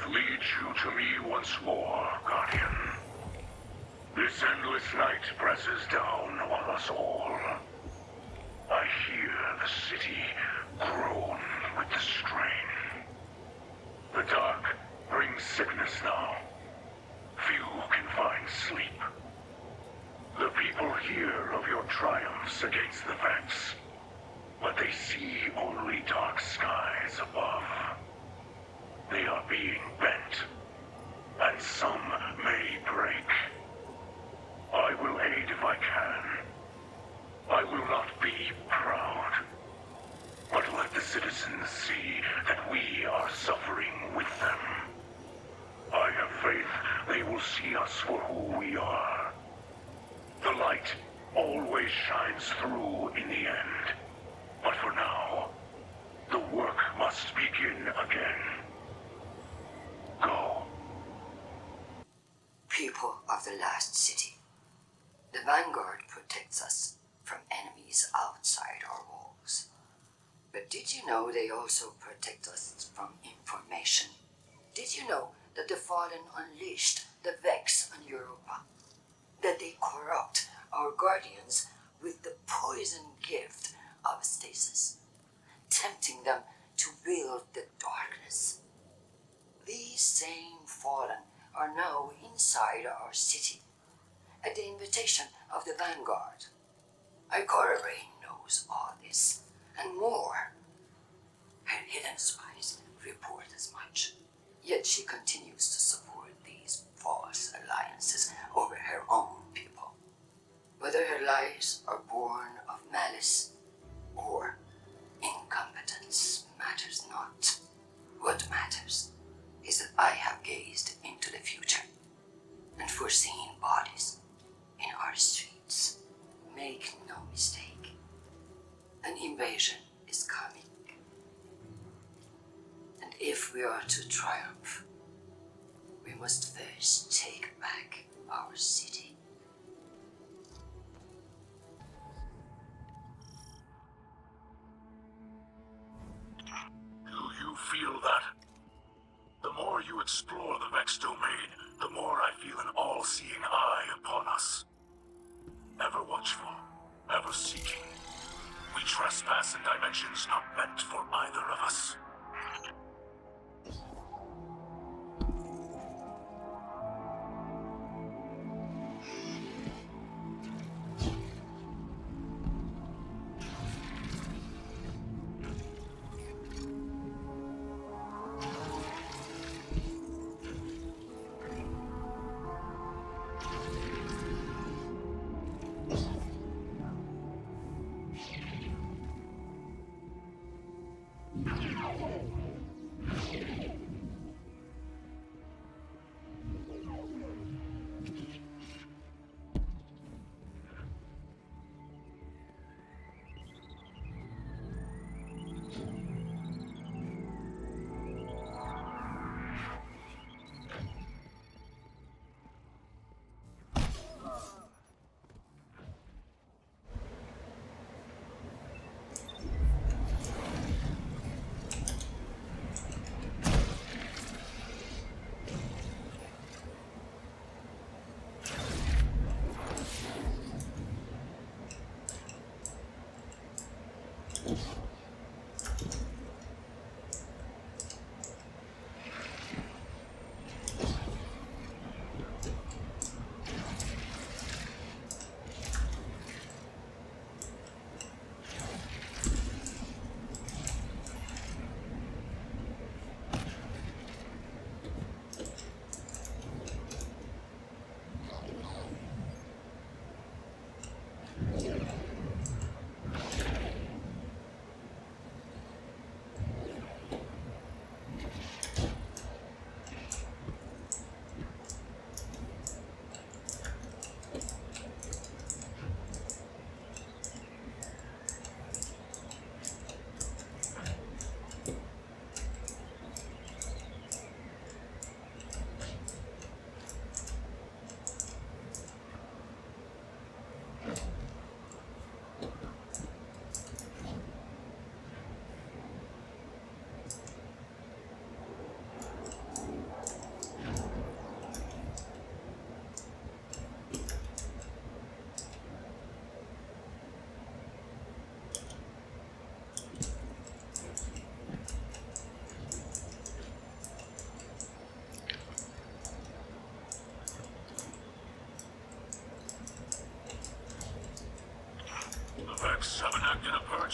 Lead you to me once more, Guardian. This endless night presses down on us all. I hear the city groan with the strain. The dark brings sickness now. Few can find sleep. The people hear of your triumphs against the Vex, but they see only dark skies above. They are being bent, and some may break. I will aid if I can. I will not be proud, but let the citizens see that we are suffering with them. I have faith they will see us for who we are. The light always shines through in the end, but for now, the work must begin again. Go. People of the last city, the Vanguard protects us from enemies outside our walls. But did you know they also protect us from information? Did you know that the Fallen unleashed the Vex on Europa? That they corrupt our guardians with the poison gift of stasis, tempting them to wield the darkness. These same Fallen are now inside our city, at the invitation of the Vanguard. Ikora Rain knows all this, and more. Her hidden spies report as much, yet she continues to support these false alliances over her own people. Whether her lies are born of malice or incompetence matters not. What matters is that I have gazed into the future and foreseen bodies in our streets. Make no mistake, an invasion is coming. And if we are to triumph, we must first take back our city. Do you feel that? The more you explore the Vex domain, the more I feel an all-seeing eye upon us. Ever watchful, ever seeking. We trespass in dimensions not meant for either of us.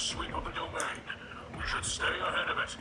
upswing of the domain. We should stay ahead of it.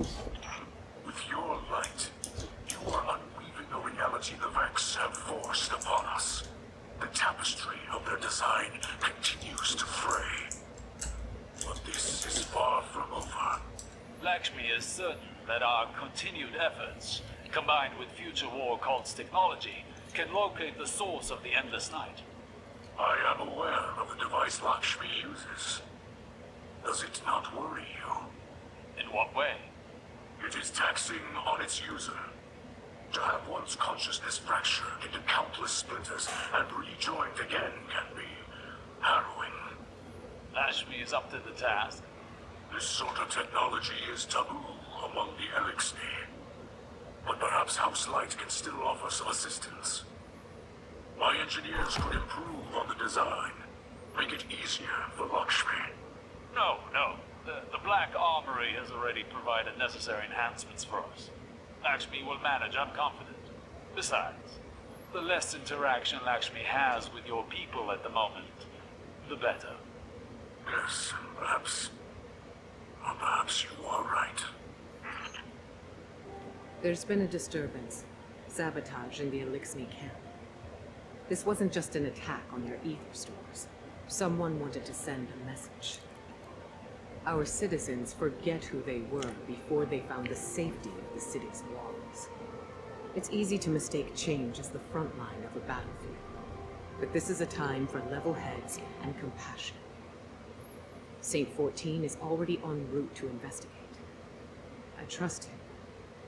With your light, you are unweaving a reality the Vex have forced upon us. The tapestry of their design continues to fray. But this is far from over. Lakshmi is certain that our continued efforts, combined with future war cult's technology, can locate the source of the Endless Night. I am aware of the device Lakshmi uses. Does it not worry you? In what way? It is taxing on its user. To have one's consciousness fractured into countless splinters and rejoined again can be harrowing. Lakshmi is up to the task. This sort of technology is taboo among the Elixir. But perhaps House Light can still offer some assistance. My engineers could improve on the design, make it easier for Lakshmi. No. The Black Armory has already provided necessary enhancements for us. Lakshmi will manage, I'm confident. Besides, the less interaction Lakshmi has with your people at the moment, the better. Yes, perhaps you are right. There's been a disturbance. Sabotage in the Elixir camp. This wasn't just an attack on their ether stores. Someone wanted to send a message. Our citizens forget who they were before they found the safety of the city's walls. It's easy to mistake change as the front line of a battlefield. But this is a time for level heads and compassion. Saint 14 is already en route to investigate. I trust him,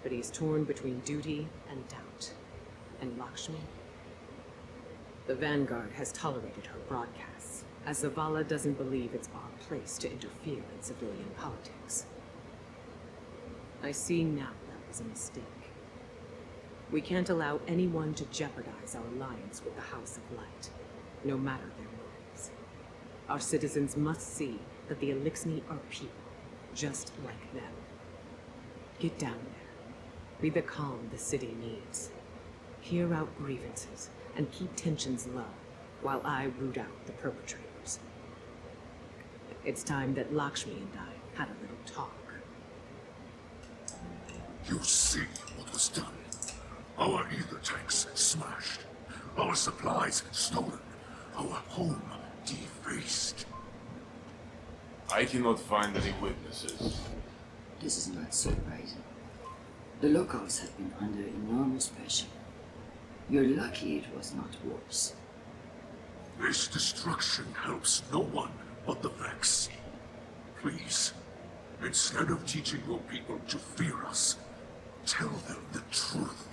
but he's torn between duty and doubt. And Lakshmi? The Vanguard has tolerated her broadcasts, as Zavala doesn't believe it's our place to interfere in civilian politics. I see now that was a mistake. We can't allow anyone to jeopardize our alliance with the House of Light, no matter their motives. Our citizens must see that the Elixir are people, just like them. Get down there. Be the calm the city needs. Hear out grievances and keep tensions low while I root out the perpetrators. It's time that Lakshmi and I had a little talk. You see what was done. Our ether tanks smashed. Our supplies stolen. Our home defaced. I cannot find any witnesses. This is not surprising. The locals have been under enormous pressure. You're lucky it was not worse. This destruction helps no one but the Vex. Please, instead of teaching your people to fear us, tell them the truth.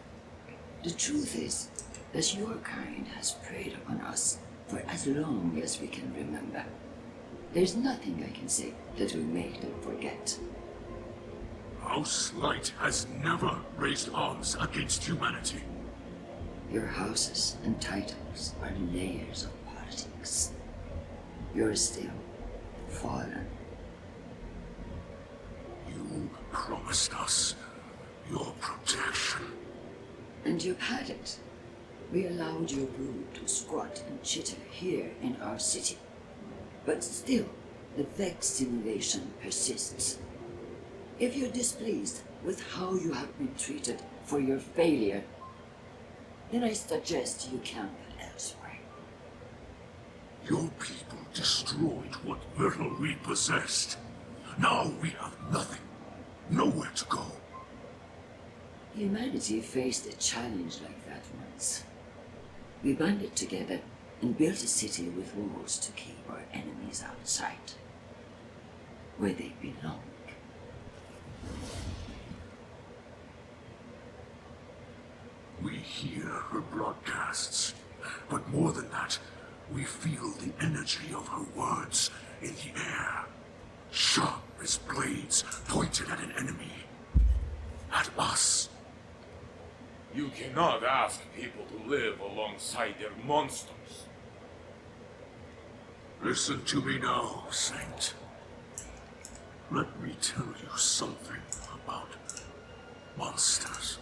The truth is that your kind has preyed upon us for as long as we can remember. There's nothing I can say that will make them forget. House Light has never raised arms against humanity. Your houses and titles are layers of politics. You're still fallen. You promised us your protection. And you've had it. We allowed your brood to squat and chitter here in our city. But still, the Vex simulation persists. If you're displeased with how you have been treated for your failure, then I suggest you camp elsewhere. Your people destroyed what little we possessed. Now we have nothing. Nowhere to go. Humanity faced a challenge like that once. We banded together and built a city with walls to keep our enemies outside, where they belong. We hear her broadcasts, but more than that, we feel the energy of her words in the air, sharp as blades pointed at an enemy, at us. You cannot ask people to live alongside their monsters. Listen to me now, Saint. Let me tell you something about monsters.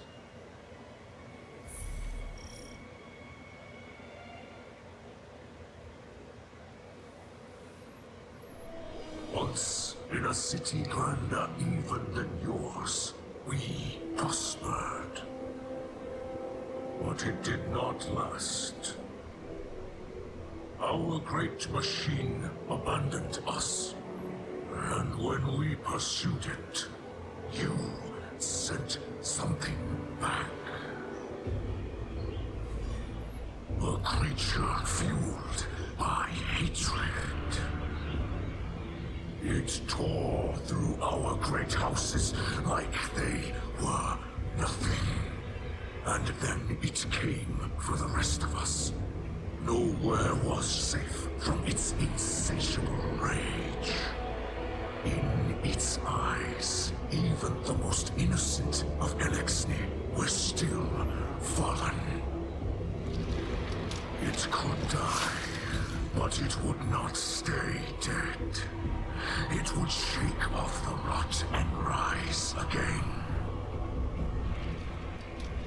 Once, in a city grander even than yours, we prospered. But it did not last. Our great machine abandoned us. And when we pursued it, you sent something back. A creature fueled by hatred. It tore through our great houses like they were nothing. And then it came for the rest of us. Nowhere was safe from its insatiable rage. In its eyes, even the most innocent of Elixni were still fallen. It could die, but it would not stay dead. It would shake off the rot and rise again.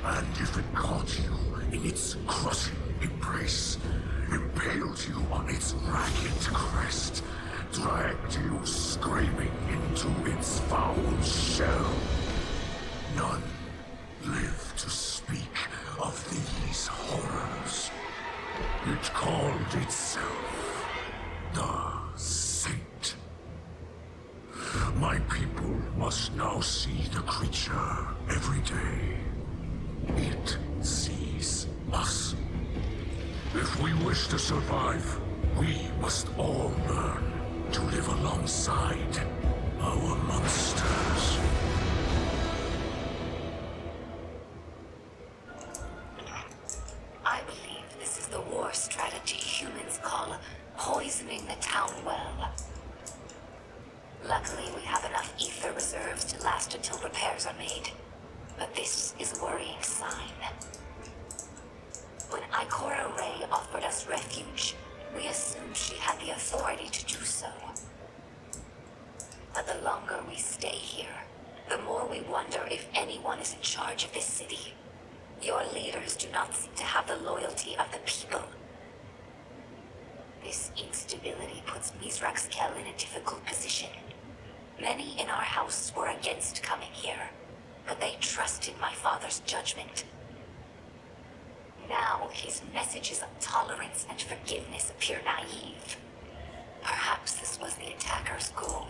And if it caught you in its crushing embrace, impaled you on its ragged crest, dragged you screaming into its foul shell, none live to speak of these horrors. It called itself the Saint. My people must now see the creature every day. It sees us. If we wish to survive, we must all learn to live alongside our monsters. I believe this is the war strategy humans call poisoning the town well. Luckily, we have enough ether reserves to last until repairs are made. But this is a worrying sign. When Ikora Ray offered us refuge, we assumed she had the authority to do so. But the longer we stay here, the more we wonder if anyone is in charge of this city. Your leaders do not seem to have the loyalty of the people. This instability puts Mizraxkel in a difficult position. Many in our house were against coming here, but they trusted my father's judgment. Now his messages of tolerance and forgiveness appear naive. Perhaps this was the attacker's goal.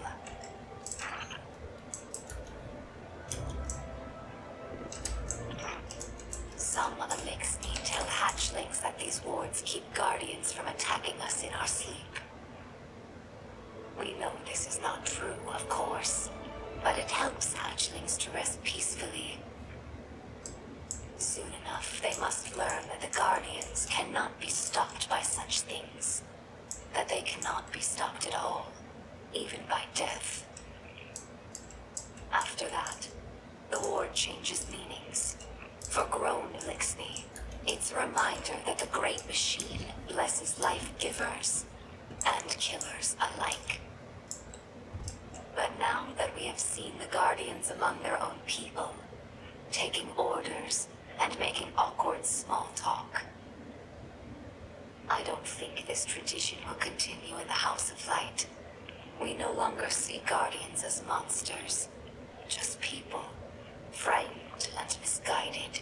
Some Elixni tell hatchlings that these wards keep guardians from attacking us in our sleep. We know this is not true, of course, but it helps hatchlings to rest peacefully. Soon enough, they must learn that the guardians cannot be stopped by such things. That they cannot be stopped at all, even by death. After that, the ward changes meanings. For grown Elixni, it's a reminder that the Great Machine blesses life givers and killers alike. But now that we have seen the Guardians among their own people, taking orders and making awkward small talk, I don't think this tradition will continue in the House of Light. We no longer see Guardians as monsters, just people, frightened and misguided.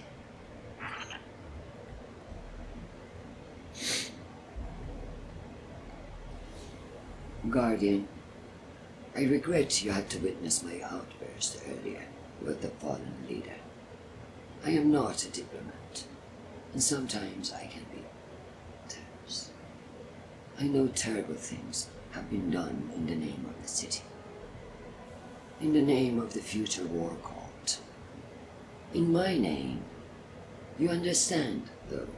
Guardian, I regret you had to witness my outburst earlier with the fallen leader. I am not a diplomat, and sometimes I can be terse. I know terrible things have been done in the name of the city. In the name of the future war cult. In my name. You understand, though.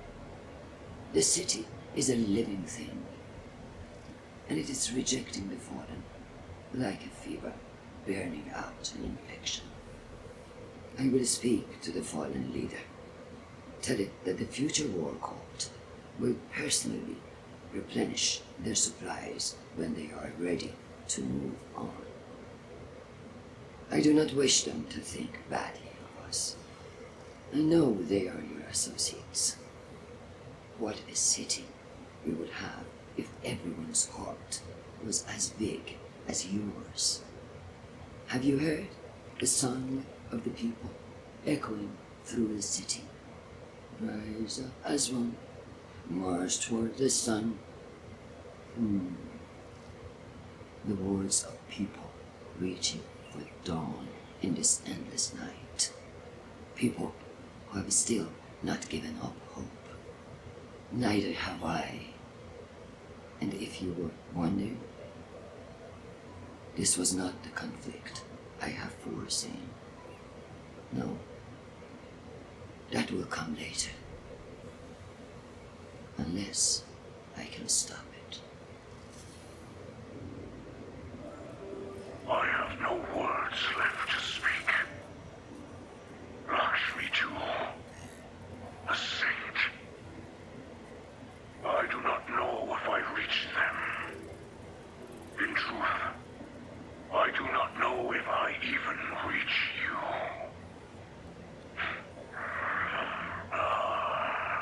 The city is a living thing, and it is rejecting the fallen, like a fever burning out an infection. I will speak to the fallen leader. Tell it that the future war cult will personally replenish their supplies when they are ready to move on. I do not wish them to think badly of us. I know they are your associates. What a city we would have if everyone's heart was as big as yours. Have you heard the song of the people echoing through the city? Rise up as one, march toward the sun. The words of people reaching for dawn in this endless night. People who have still not given up hope. Neither have I. And if you were wondering, this was not the conflict I have foreseen. No, that will come later. Unless I can stop it. I have no words left to speak. Lakshmi too, a saint. I do not know if I reached them. In truth, I do not know if I even reach you.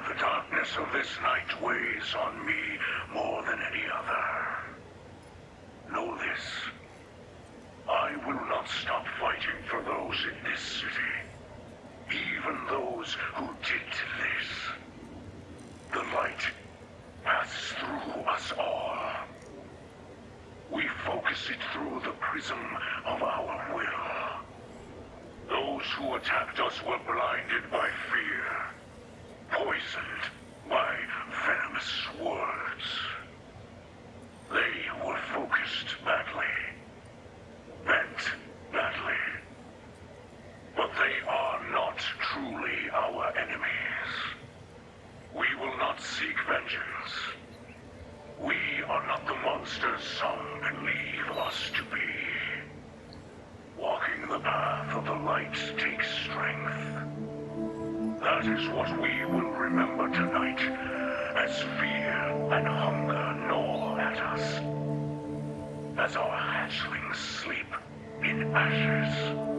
The darkness of this night weighs on me more than any other. Know this. I will not stop fighting for those in this city. Even those who did this. The light passes through us all. We focus it through the prism of our will. Those who attacked us were blinded by fear, poisoned by venomous words. They were focused badly, bent badly. But they are not truly our enemies. We will not seek vengeance. We are not the monsters some believe us to be. Walking the path of the light takes strength. That is what we will remember tonight, as fear and hunger gnaw at us. As our hatchlings sleep in ashes.